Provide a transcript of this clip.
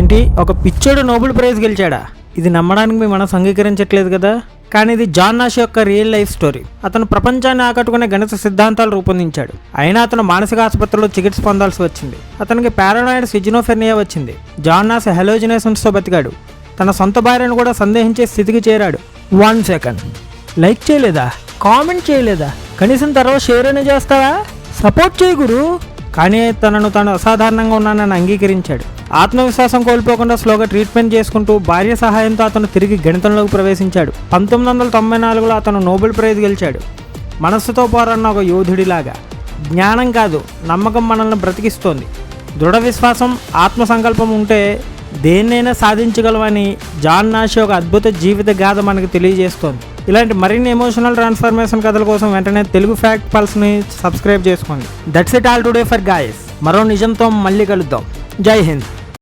ఏంటి, ఒక పిచ్చోడు నోబెల్ ప్రైజ్ గెలిచాడా? ఇది నమ్మడానికి మీ మనసు అంగీకరించట్లేదు కదా. కానీ ఇది జాన్ నాష్ యొక్క రియల్ లైఫ్ స్టోరీ. అతను ప్రపంచాన్ని ఆకట్టుకునే గణిత సిద్ధాంతాలు రూపొందించాడు. అయినా అతను మానసిక ఆసుపత్రిలో చికిత్స పొందాల్సి వచ్చింది. అతనికి పారానాయిడ్ సిజినోఫెర్నియా వచ్చింది. జాన్ నాష్ హెలోజినేషన్స్తో బతికాడు. తన సొంత భార్యను కూడా సందేహించే స్థితికి చేరాడు. 1 సెకండ్, లైక్ చేయలేదా? కామెంట్ చేయలేదా? కనీసం తర్వాత షేర్ అయినా చేస్తావా? సపోర్ట్ చేయి గురు. కానీ తాను అసాధారణంగా ఉన్నానని అంగీకరించాడు. ఆత్మవిశ్వాసం కోల్పోకుండా స్లోగా ట్రీట్మెంట్ చేసుకుంటూ భార్య సహాయంతో అతను తిరిగి గణితంలోకి ప్రవేశించాడు. 1994లో అతను నోబెల్ ప్రైజ్ గెలిచాడు. మనస్సుతో పోరాడిన ఒక యోధుడిలాగా. జ్ఞానం కాదు, నమ్మకం మనల్ని బ్రతికిస్తోంది. దృఢ విశ్వాసం, ఆత్మసంకల్పం ఉంటే దేన్నైనా సాధించగలవని జాన్ నాష్ ఒక అద్భుత జీవిత గాథ మనకు తెలియజేస్తోంది. ఇలాంటి మరిన్ని ఎమోషనల్ ట్రాన్స్ఫర్మేషన్ కథల కోసం వెంటనే తెలుగు ఫ్యాక్ట్ పల్స్ని సబ్స్క్రైబ్ చేసుకోండి. That's it all today for guys. మరో నిజంతో మళ్ళీ కలుద్దాం. జై హింద్.